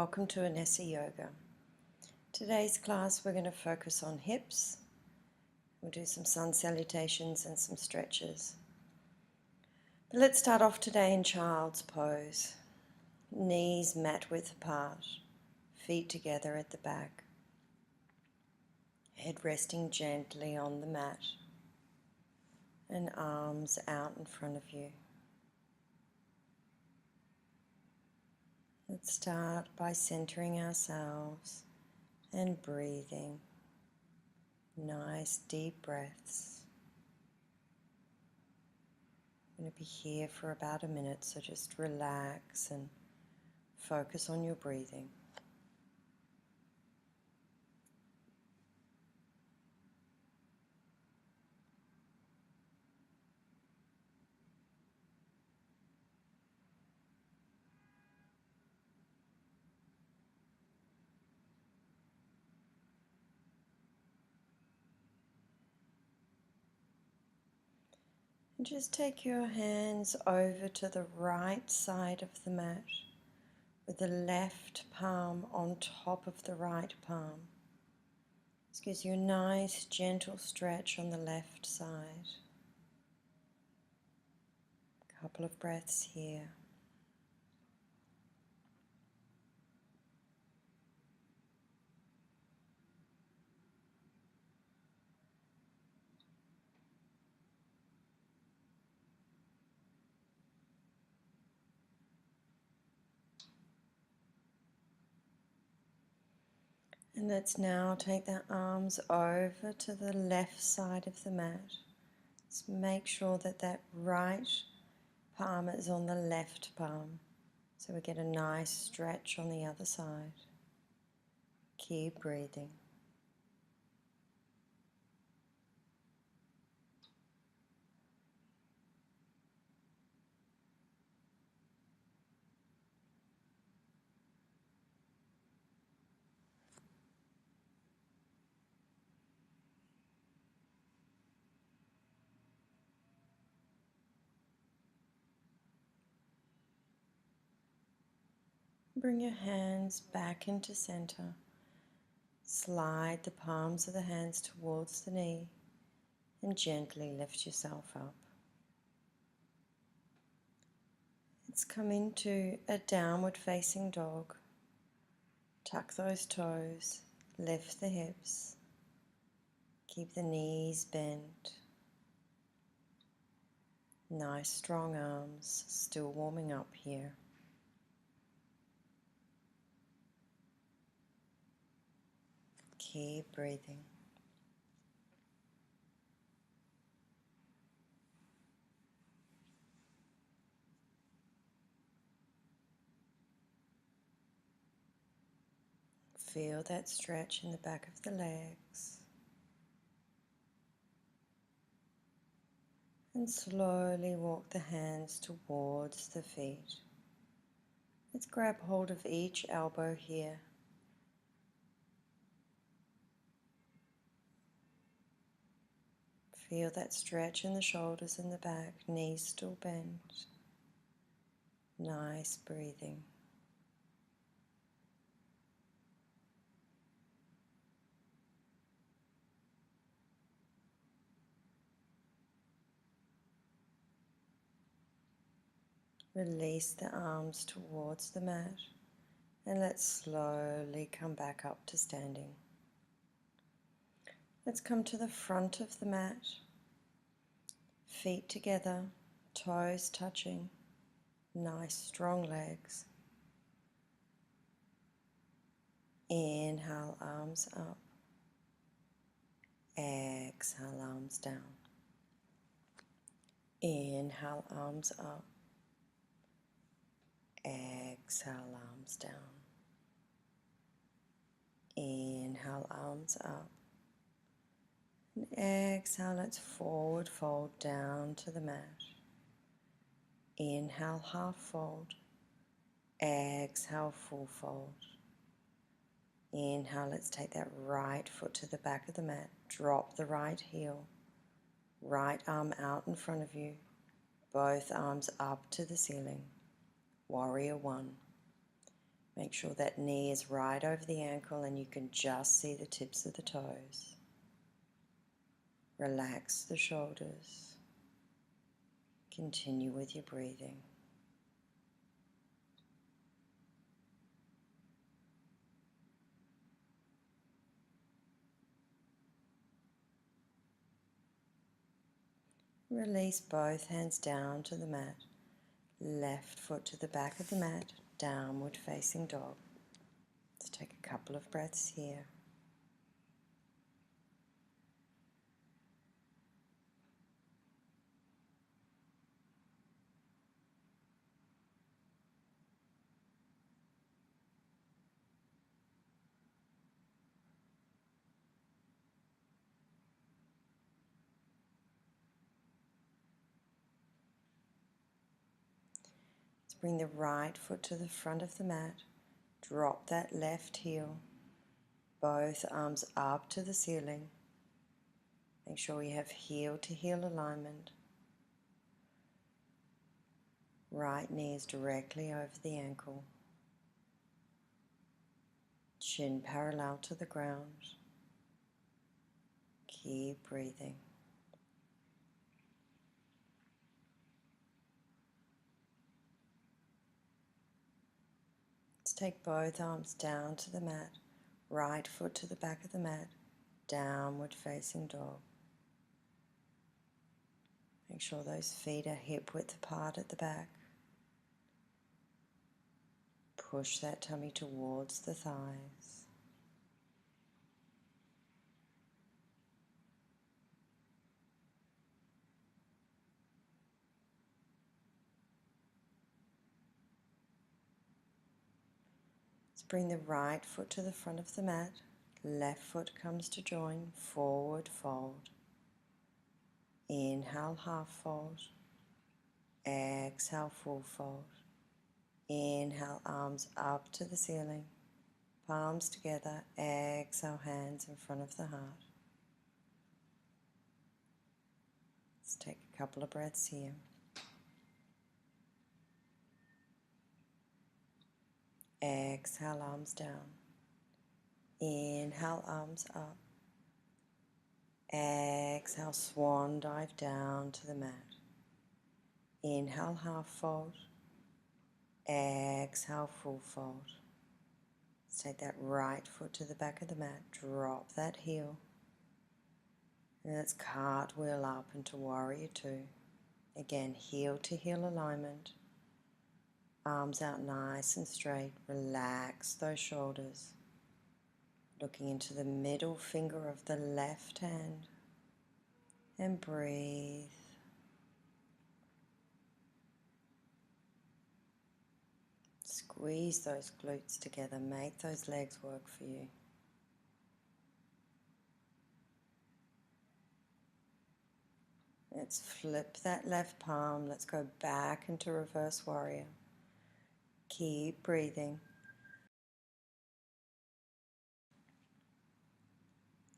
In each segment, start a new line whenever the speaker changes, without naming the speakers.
welcome to Anessa Yoga. Today's class we're going to focus on hips. We'll do some sun salutations and some stretches. But let's start off today in child's pose. Knees mat width apart, feet together at the back. Head resting gently on the mat and arms out in front of you. Let's start by centering ourselves and breathing. Nice deep breaths. I'm going to be here for about a minute, so just relax and focus on your breathing. And just take your hands over to the right side of the mat with the left palm on top of the right palm. This gives you a nice gentle stretch on the left side. A couple of breaths here. And let's now take the arms over to the left side of the mat. Just make sure that that right palm is on the left palm, so we get a nice stretch on the other side. Keep breathing. Bring your hands back into center. Slide the palms of the hands towards the knee and gently lift yourself up. Let's come into a downward facing dog. Tuck those toes, lift the hips, keep the knees bent. Nice strong arms, still warming up here. Keep breathing. Feel that stretch in the back of the legs. And slowly walk the hands towards the feet. Let's grab hold of each elbow here. Feel that stretch in the shoulders and the back, knees still bent. Nice breathing. Release the arms towards the mat and let's slowly come back up to standing. Let's come to the front of the mat, feet together, toes touching, nice strong legs. Inhale, arms up. Exhale, arms down. Inhale, arms up. Exhale, arms down. Inhale, arms up. And exhale, let's forward fold down to the mat. Inhale, half fold. Exhale, full fold. Inhale, let's take that right foot to the back of the mat. Drop the right heel. Right arm out in front of you. Both arms up to the ceiling. Warrior one. Make sure that knee is right over the ankle and you can just see the tips of the toes. Relax the shoulders. Continue with your breathing. Release both hands down to the mat. Left foot to the back of the mat, downward facing dog. Let's take a couple of breaths here. Let's bring the right foot to the front of the mat. Drop that left heel. Both arms up to the ceiling. Make sure we have heel to heel alignment. Right knee is directly over the ankle. Chin parallel to the ground. Keep breathing. Let's take both arms down to the mat. Right foot to the back of the mat. Downward facing dog. Make sure those feet are hip width apart at the back. Push that tummy towards the thighs. Let's bring the right foot to the front of the mat. Left foot comes to join. Forward fold. Inhale, half fold. Exhale, full fold. Inhale, arms up to the ceiling. Palms together. Exhale, hands in front of the heart. Let's take a couple of breaths here. Exhale, arms down. Inhale, arms up. Exhale, swan dive down to the mat. Inhale, half fold. Exhale, full fold. Let's take that right foot to the back of the mat. Drop that heel. And let's cartwheel up into warrior two. Again, heel to heel alignment. Arms out nice and straight. Relax those shoulders. Looking into the middle finger of the left hand. And breathe. Squeeze those glutes together. Make those legs work for you. Let's flip that left palm. Let's go back into reverse warrior. Keep breathing.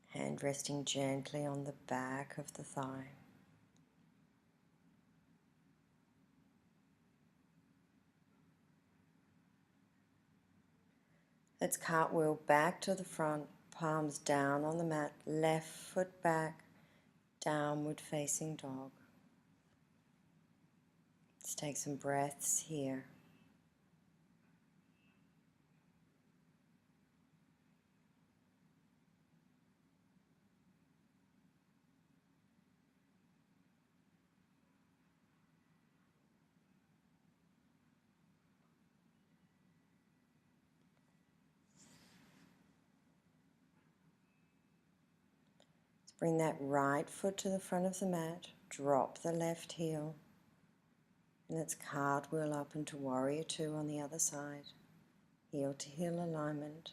Hand resting gently on the back of the thigh. Let's cartwheel back to the front, palms down on the mat, left foot back, downward facing dog. Let's take some breaths here. Bring that right foot to the front of the mat, drop the left heel, and let's cartwheel up into warrior two on the other side. Heel to heel alignment.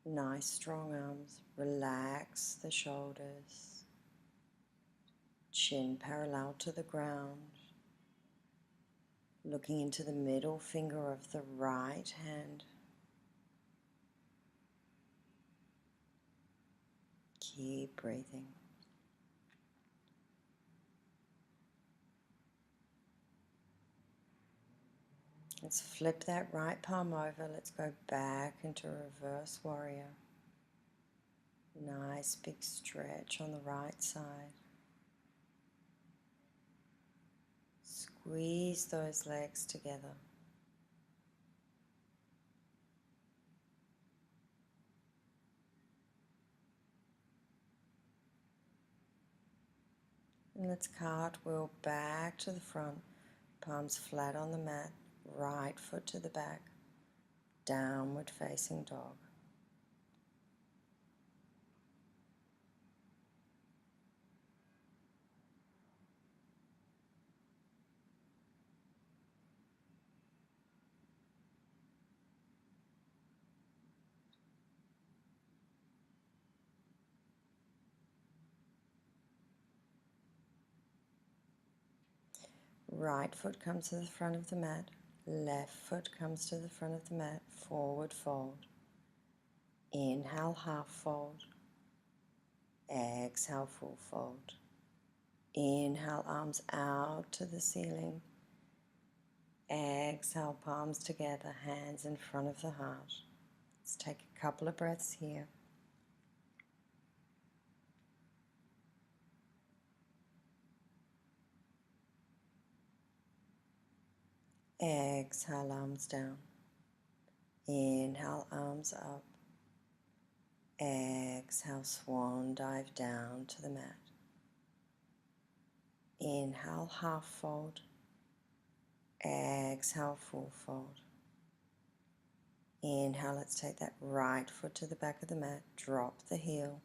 Nice strong arms. Relax the shoulders. Chin parallel to the ground. Looking into the middle finger of the right hand. Keep breathing. Let's flip that right palm over. Let's go back into reverse warrior. Nice big stretch on the right side. Squeeze those legs together. And let's cartwheel back to the front, palms flat on the mat, right foot to the back, downward facing dog. Right foot comes to the front of the mat, left foot comes to the front of the mat, forward fold. Inhale, half fold. Exhale, full fold. Inhale, arms out to the ceiling. Exhale, palms together, hands in front of the heart. Let's take a couple of breaths here. Exhale, arms down. Inhale, arms up. Exhale, swan dive down to the mat. Inhale, half fold. Exhale, full fold. Inhale, let's take that right foot to the back of the mat. Drop the heel.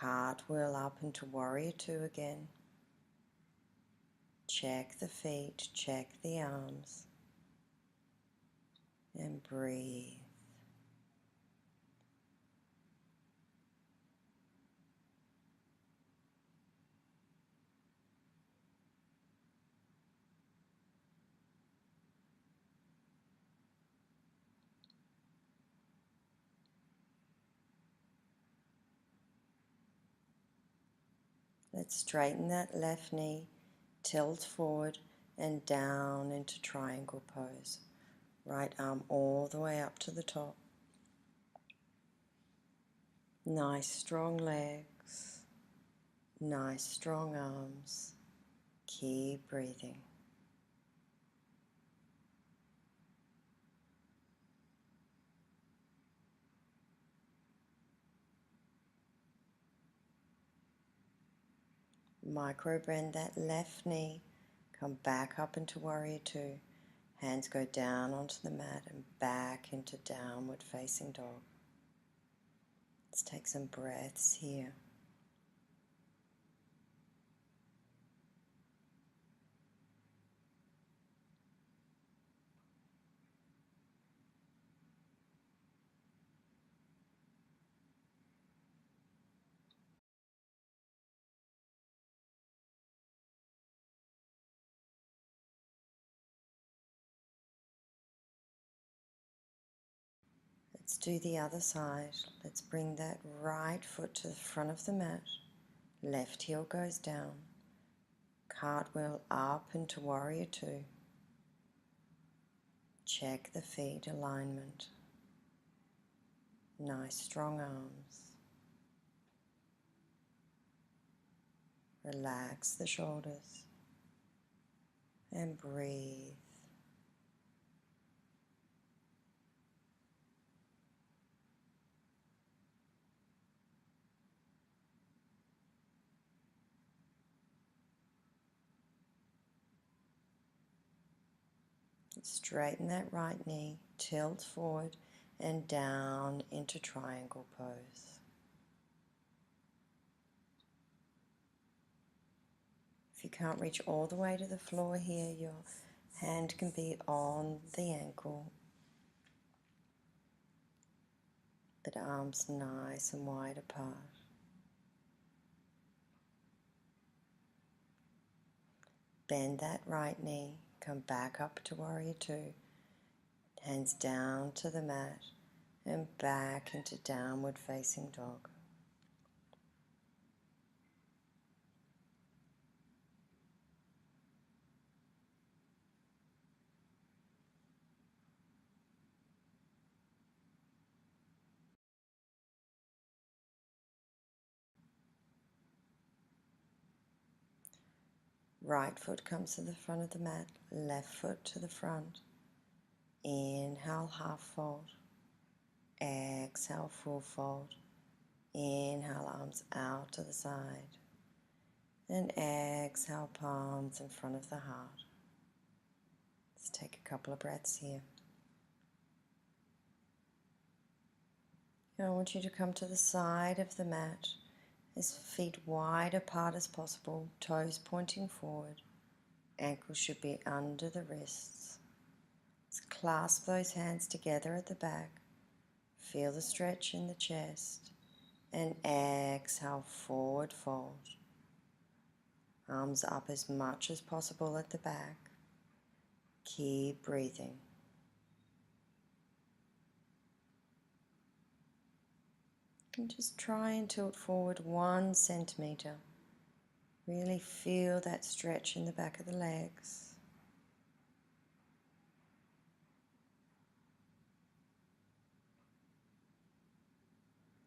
Cartwheel up into warrior two again. Check the feet, check the arms. And breathe. Let's straighten that left knee, tilt forward and down into triangle pose. Right arm all the way up to the top. Nice strong legs, nice strong arms. Keep breathing. Micro bend that left knee, come back up into warrior two. Hands go down onto the mat and back into downward facing dog. Let's take some breaths here. Let's do the other side. Let's bring that right foot to the front of the mat. Left heel goes down. Cartwheel up into warrior two. Check the feet alignment. Nice strong arms. Relax the shoulders and breathe. Straighten that right knee, tilt forward and down into triangle pose. If you can't reach all the way to the floor here, your hand can be on the ankle, but arms nice and wide apart. Bend that right knee, come back up to warrior two, hands down to the mat and back into downward facing dog. Right foot comes to the front of the mat, left foot to the front. Inhale, half fold. Exhale, full fold. Inhale, arms out to the side. And exhale, palms in front of the heart. Let's take a couple of breaths here. Now I want you to come to the side of the mat, as feet wide apart as possible, toes pointing forward. Ankles should be under the wrists. Let's clasp those hands together at the back. Feel the stretch in the chest. And exhale, forward fold. Arms up as much as possible at the back. Keep breathing. And just try and tilt forward 1 centimeter. Really feel that stretch in the back of the legs.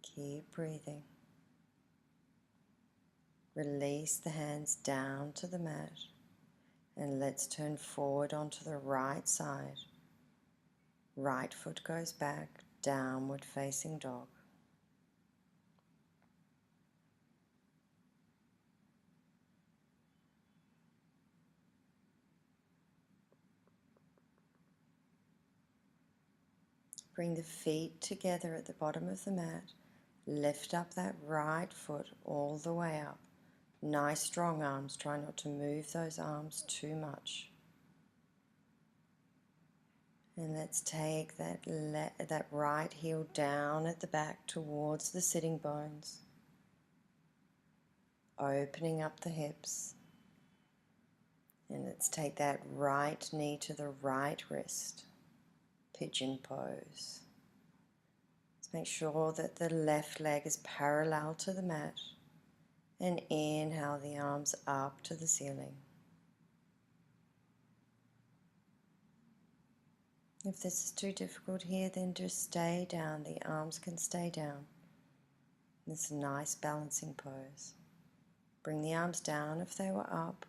Keep breathing. Release the hands down to the mat. And let's turn forward onto the right side. Right foot goes back, downward facing dog. Bring the feet together at the bottom of the mat. Lift up that right foot all the way up. Nice strong arms. Try not to move those arms too much. And let's take that right heel down at the back towards the sitting bones. Opening up the hips. And let's take that right knee to the right wrist. Pigeon pose. Let's make sure that the left leg is parallel to the mat. And inhale the arms up to the ceiling. If this is too difficult here, then just stay down. The arms can stay down. This nice balancing pose. Bring the arms down if they were up.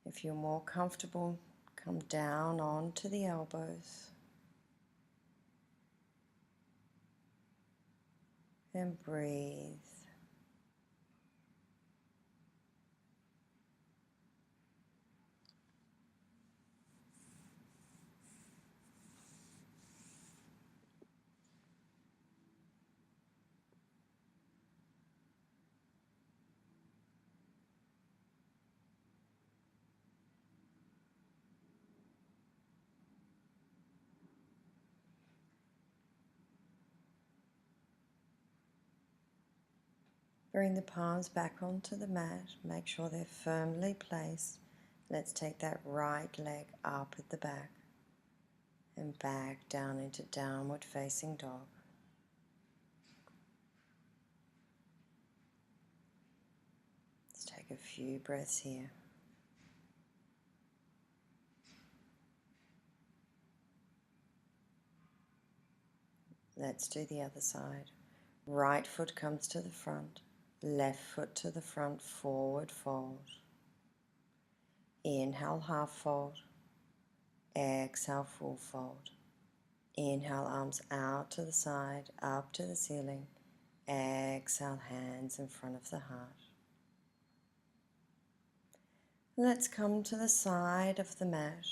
If you're more comfortable, come down onto the elbows. And breathe. Bring the palms back onto the mat. Make sure they're firmly placed. Let's take that right leg up at the back and back down into downward facing dog. Let's take a few breaths here. Let's do the other side. Right foot comes to the front. Left foot to the front, forward fold. Inhale, half fold. Exhale, full fold. Inhale, arms out to the side, up to the ceiling. Exhale, hands in front of the heart. Let's come to the side of the mat.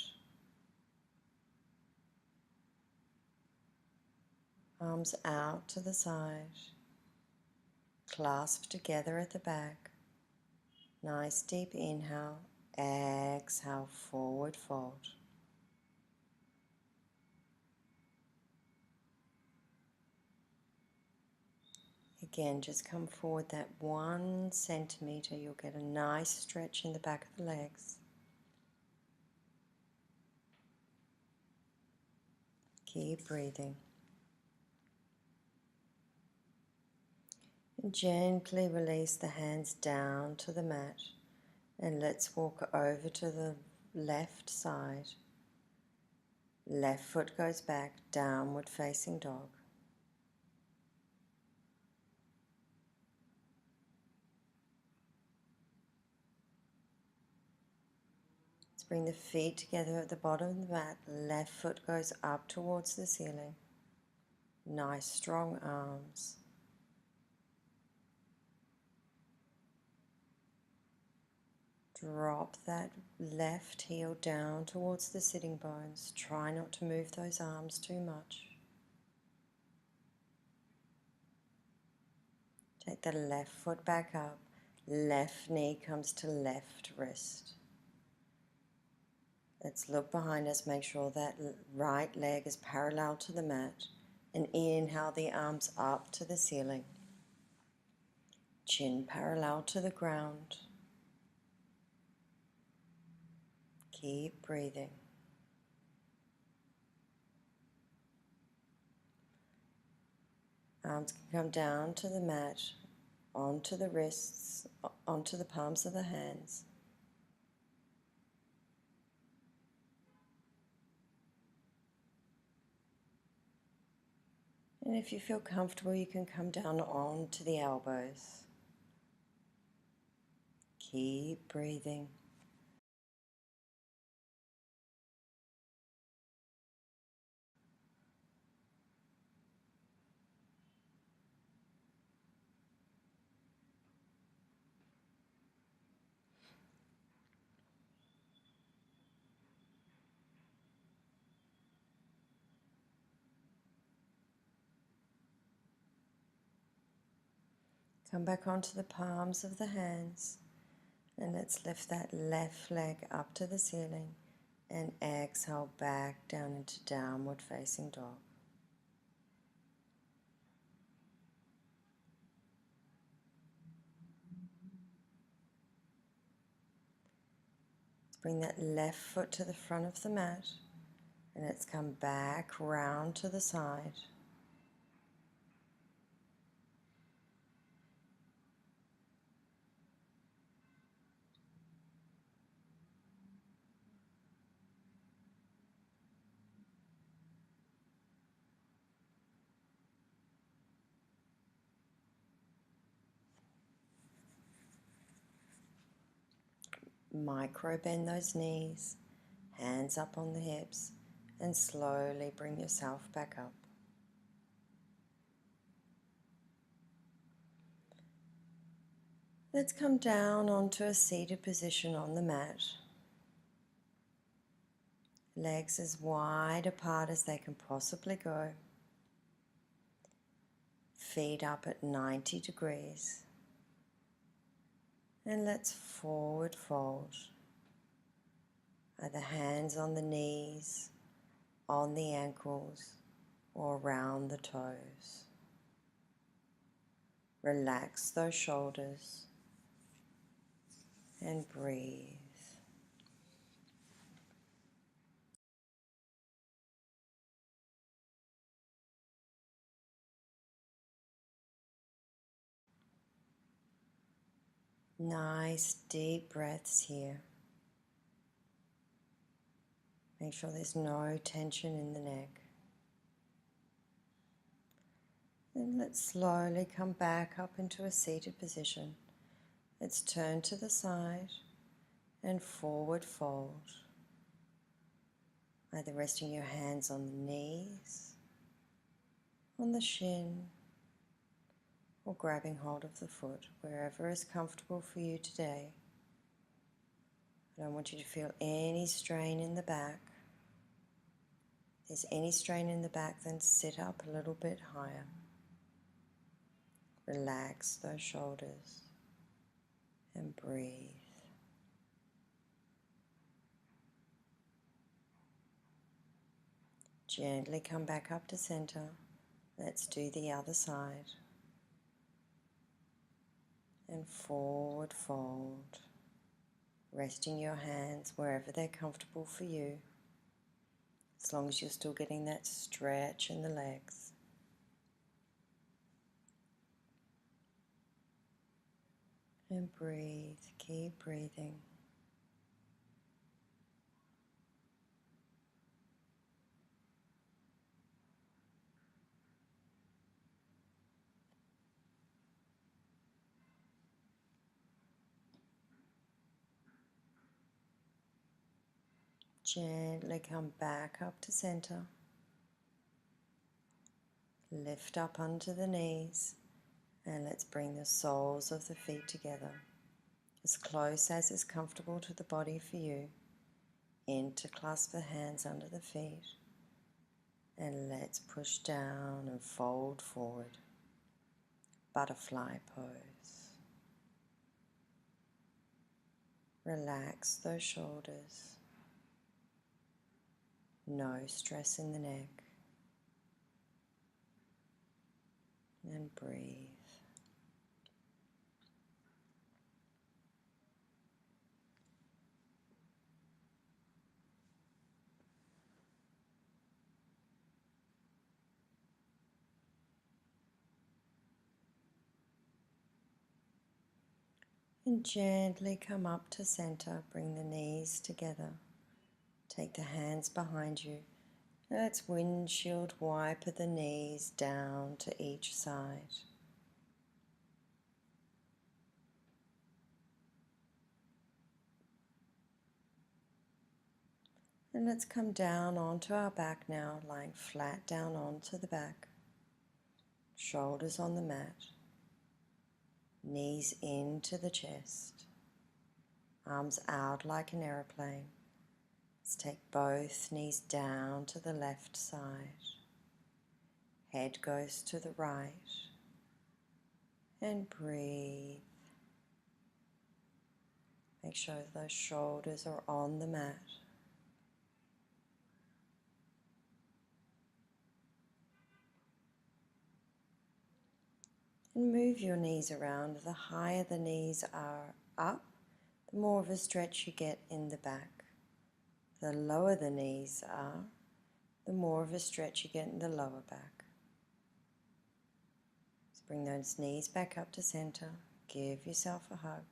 Arms out to the side. Clasp together at the back. Nice deep inhale. Exhale, forward fold. Again, just come forward that 1 centimeter. You'll get a nice stretch in the back of the legs. Keep breathing. And gently release the hands down to the mat. And let's walk over to the left side. Left foot goes back, downward facing dog. Bring the feet together at the bottom of the mat. Left foot goes up towards the ceiling. Nice strong arms. Drop that left heel down towards the sitting bones. Try not to move those arms too much. Take the left foot back up. Left knee comes to left wrist. Let's look behind us. Make sure that right leg is parallel to the mat. And inhale the arms up to the ceiling. Chin parallel to the ground. Keep breathing. Arms can come down to the mat, onto the wrists, onto the palms of the hands. And if you feel comfortable, you can come down onto the elbows. Keep breathing. Come back onto the palms of the hands, and let's lift that left leg up to the ceiling and exhale back down into downward facing dog. Bring that left foot to the front of the mat, and let's come back round to the side. Micro bend those knees, hands up on the hips, and slowly bring yourself back up. Let's come down onto a seated position on the mat. Legs as wide apart as they can possibly go. Feet up at 90 degrees. And let's forward fold. Either hands on the knees, on the ankles, or around the toes. Relax those shoulders and breathe. Nice deep breaths here. Make sure there's no tension in the neck. Then let's slowly come back up into a seated position. Let's turn to the side and forward fold. Either resting your hands on the knees, on the shin, or grabbing hold of the foot, wherever is comfortable for you today. I don't want you to feel any strain in the back. If there's any strain in the back, then sit up a little bit higher. Relax those shoulders and breathe. Gently come back up to center. Let's do the other side. And forward fold. Resting your hands wherever they're comfortable for you, as long as you're still getting that stretch in the legs. And breathe, keep breathing. Gently come back up to center. Lift up onto the knees and let's bring the soles of the feet together as close as is comfortable to the body for you. Interclasp the hands under the feet and let's push down and fold forward. Butterfly pose. Relax those shoulders. No stress in the neck. And breathe. And gently come up to center. Bring the knees together. Take the hands behind you. Let's windshield wiper the knees down to each side. And let's come down onto our back now, lying flat down onto the back. Shoulders on the mat. Knees into the chest. Arms out like an aeroplane. Let's take both knees down to the left side. Head goes to the right. And breathe. Make sure those shoulders are on the mat. And move your knees around. The higher the knees are up, the more of a stretch you get in the back. The lower the knees are, the more of a stretch you get in the lower back. So bring those knees back up to center. Give yourself a hug.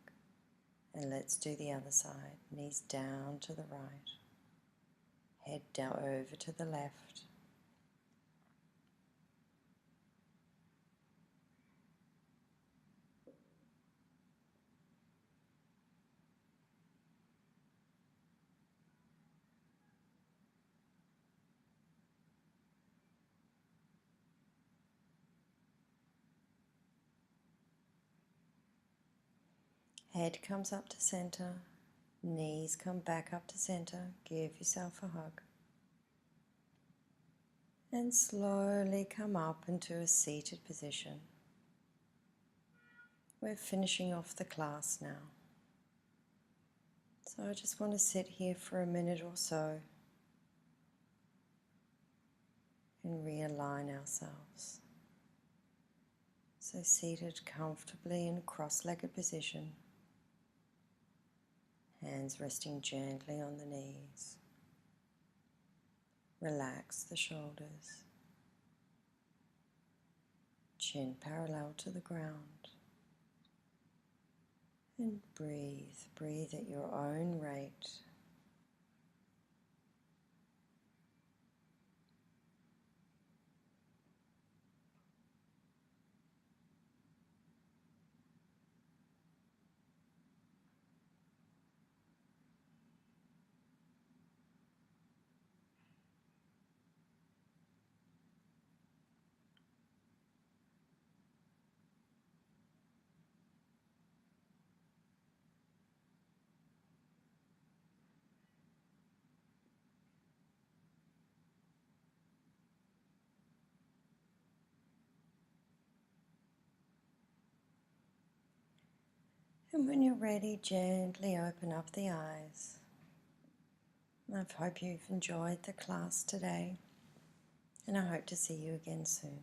And let's do the other side. Knees down to the right. Head down over to the left. Head comes up to center. Knees come back up to center. Give yourself a hug. And slowly come up into a seated position. We're finishing off the class now. So I just want to sit here for a minute or so and realign ourselves. So seated comfortably in a cross-legged position. Hands resting gently on the knees. Relax the shoulders. Chin parallel to the ground. And breathe. Breathe at your own rate. And when you're ready, gently open up the eyes. I hope you've enjoyed the class today, and I hope to see you again soon.